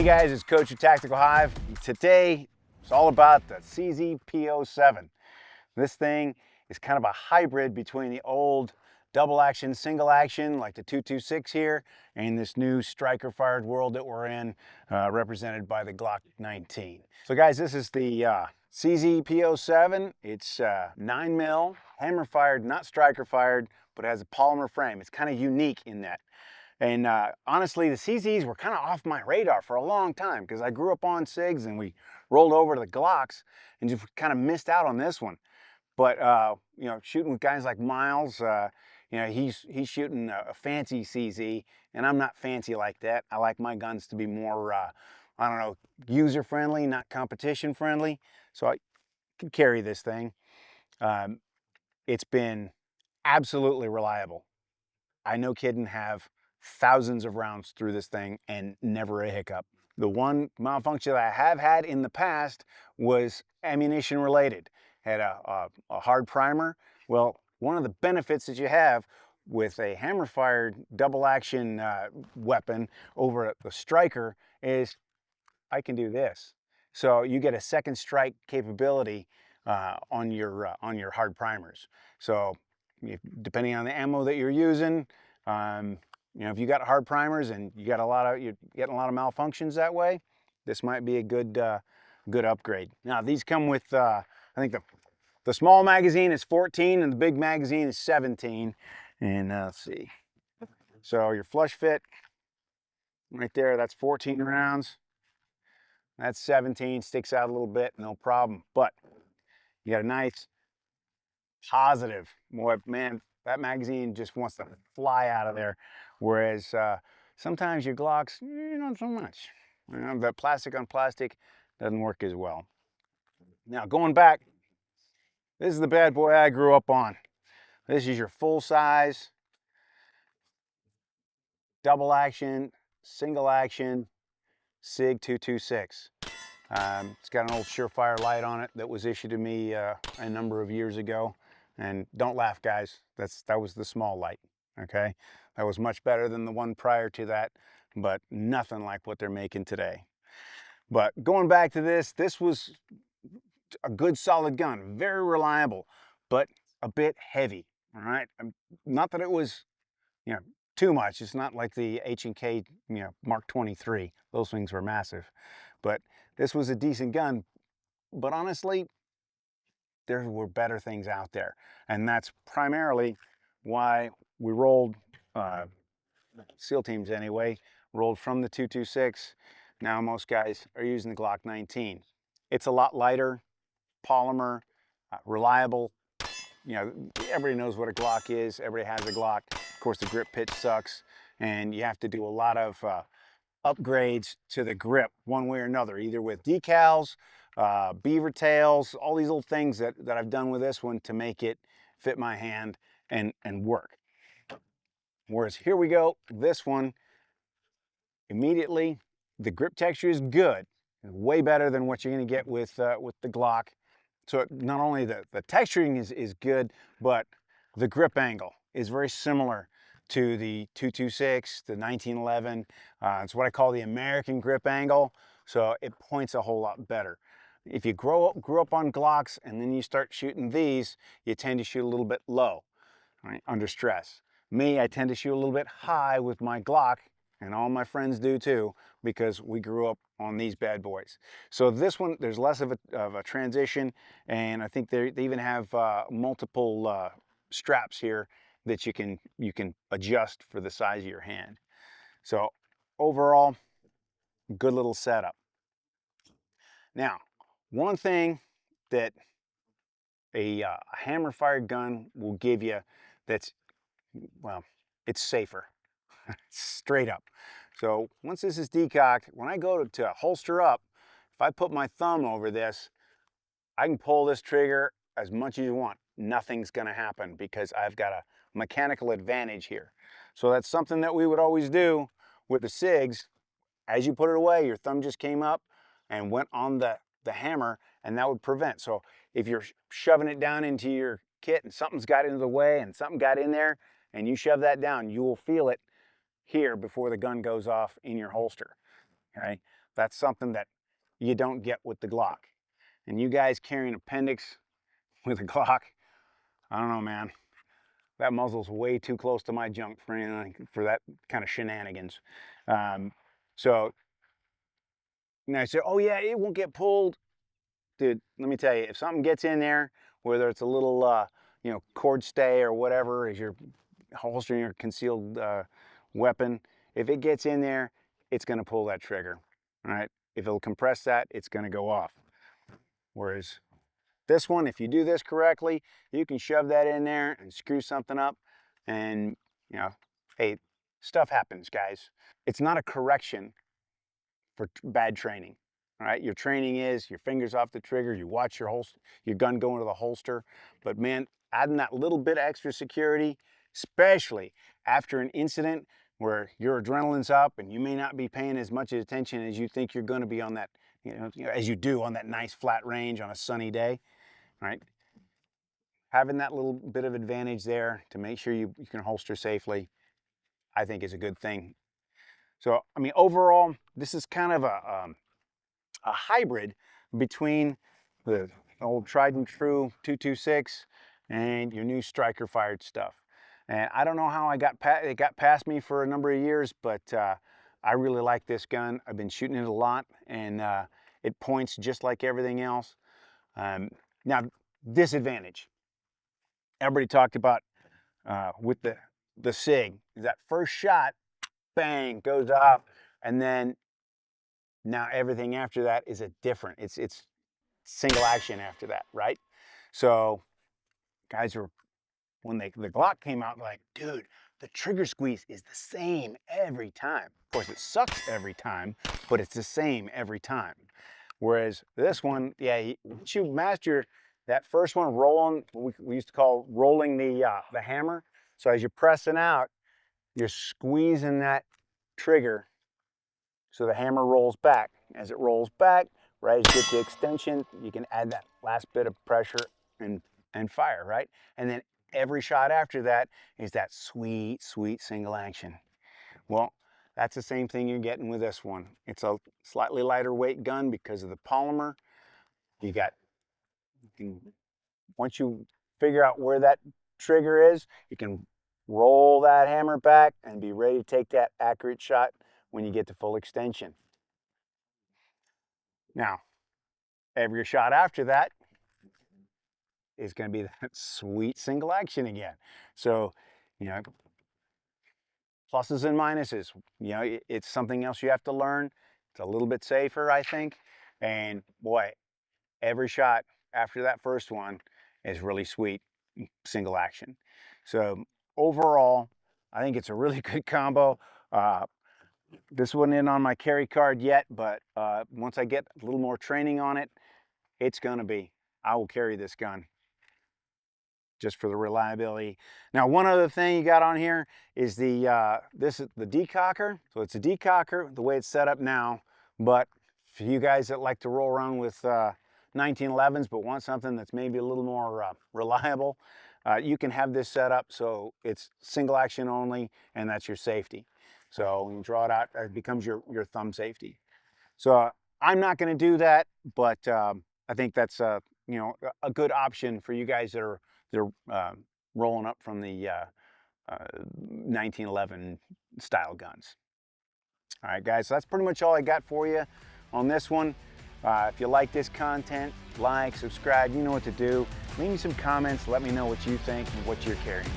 guys, it's Coach of Tactical Hyve. Today, it's all about the CZ P-07. This thing is kind of a hybrid between the old double action, single action, like the 226 here, and this new striker fired world that we're in, represented by the GLOCK 19. So guys, this is the CZ P-07. It's 9mm, hammer fired, not striker fired, but it has a polymer frame. It's kind of unique in that. And honestly, the CZs were kind of off my radar for a long time because I grew up on SIGs and we rolled over to the Glocks and just kind of missed out on this one. But you know, shooting with guys like Miles, you know, he's shooting a fancy CZ, and I'm not fancy like that. I like my guns to be more, I don't know, user friendly, not competition friendly. So I can carry this thing. It's been absolutely reliable. I no kidding have thousands of rounds through this thing and never a hiccup. The one malfunction that I have had in the past was ammunition related. Had a hard primer. Well, one of the benefits that you have with a hammer fired double action weapon over the striker is I can do this. So you get a second strike capability on your hard primers. So depending on the ammo that you're using, you know, if you got hard primers and you're getting a lot of malfunctions that way, this might be a good upgrade. Now these come with I think the small magazine is 14 and the big magazine is 17. And let's see. So your flush fit right there, that's 14 rounds. That's 17, sticks out a little bit, no problem. But you got a nice positive, boy, man, that magazine just wants to fly out of there. Whereas sometimes your Glocks, not so much. You know, that plastic on plastic doesn't work as well. Now going back, this is the bad boy I grew up on. This is your full size, double action, single action, SIG 226. It's got an old Surefire light on it that was issued to me a number of years ago. And don't laugh, guys, that was the small light, okay? That was much better than the one prior to that, but nothing like what they're making today. But going back to this was a good solid gun, very reliable, but a bit heavy, all right? Not that it was, too much. It's not like the H&K, Mark 23. Those things were massive. But this was a decent gun, but honestly, there were better things out there. And that's primarily why we rolled, SEAL teams anyway, rolled from the 226. Now most guys are using the GLOCK 19. It's a lot lighter, polymer, reliable. Everybody knows what a Glock is. Everybody has a Glock. Of course, the grip pitch sucks, and you have to do a lot of upgrades to the grip one way or another, either with decals, beaver tails, all these little things that I've done with this one to make it fit my hand and work. Whereas here we go, this one, immediately, the grip texture is good, way better than what you're gonna get with the Glock. So not only the texturing is good, but the grip angle is very similar to the 226, the 1911. It's what I call the American grip angle, so it points a whole lot better. If you grew up on Glocks and then you start shooting these, you tend to shoot a little bit low, right, under stress. Me, I tend to shoot a little bit high with my Glock, and all my friends do too, because we grew up on these bad boys. So this one, there's less of a transition, and I think they even have multiple straps here that you can adjust for the size of your hand. So overall, good little setup. Now, one thing that a hammer fired gun will give you that's, well, it's safer. Straight up. So once this is decocked, when I go to holster up, if I put my thumb over this, I can pull this trigger as much as you want. Nothing's going to happen because I've got a mechanical advantage here. So that's something that we would always do with the SIGs. As you put it away, your thumb just came up and went on the hammer, and that would prevent. So if you're shoving it down into your kit and something's got into the way and something got in there and you shove that down, you will feel it here before the gun goes off in your holster. Okay? That's something that you don't get with the Glock. And you guys carrying appendix with a Glock, I don't know, man. That muzzle's way too close to my junk for anything, for that kind of shenanigans. So, and I say, oh yeah, it won't get pulled. Dude, let me tell you, if something gets in there, whether it's a little, cord stay or whatever, as you're holstering your concealed weapon, if it gets in there, it's going to pull that trigger, all right? If it'll compress that, it's going to go off. Whereas this one, if you do this correctly, you can shove that in there and screw something up, and, hey, stuff happens, guys. It's not a correction for bad training. All right, your training is your fingers off the trigger, you watch your gun go into the holster, but man, adding that little bit of extra security, especially after an incident where your adrenaline's up and you may not be paying as much attention as you think you're going to be on that, as you do on that nice flat range on a sunny day, right? Having that little bit of advantage there to make sure you can holster safely, I think is a good thing. So, I mean, overall, this is kind of a hybrid between the old tried and true 226 and your new striker fired stuff. And I don't know how it got past me for a number of years, but I really like this gun. I've been shooting it a lot, and it points just like everything else. Now, disadvantage. Everybody talked about with the SIG, that first shot, bang, goes off, and then now everything after that is it's single action after that, right? So guys when the Glock came out, like, dude, the trigger squeeze is the same every time. Of course, it sucks every time, but it's the same every time. Whereas this one, yeah, once you master that first one, rolling, we used to call rolling the hammer. So as you're pressing out, you're squeezing that trigger so the hammer rolls back. As it rolls back, right, as you get the extension, you can add that last bit of pressure and fire, right? And then every shot after that is that sweet, sweet single action. Well, that's the same thing you're getting with this one. It's a slightly lighter weight gun because of the polymer. Once you figure out where that trigger is, you can roll that hammer back and be ready to take that accurate shot when you get to full extension. Now, every shot after that is going to be that sweet single action again. So, pluses and minuses. It's something else you have to learn. It's a little bit safer, I think. And boy, every shot after that first one is really sweet single action. So overall, I think it's a really good combo. This wasn't in on my carry card yet, but once I get a little more training on it, I will carry this gun just for the reliability. Now, one other thing you got on here is this is the decocker. So it's a decocker the way it's set up now, but for you guys that like to roll around with 1911s but want something that's maybe a little more reliable, you can have this set up so it's single action only, and that's your safety. So when you draw it out, it becomes your thumb safety. So I'm not going to do that, but I think that's a good option for you guys that are rolling up from the 1911 style guns. All right, guys, so that's pretty much all I got for you on this one. If you like this content, like, subscribe, you know what to do. Leave me some comments, let me know what you think and what you're carrying.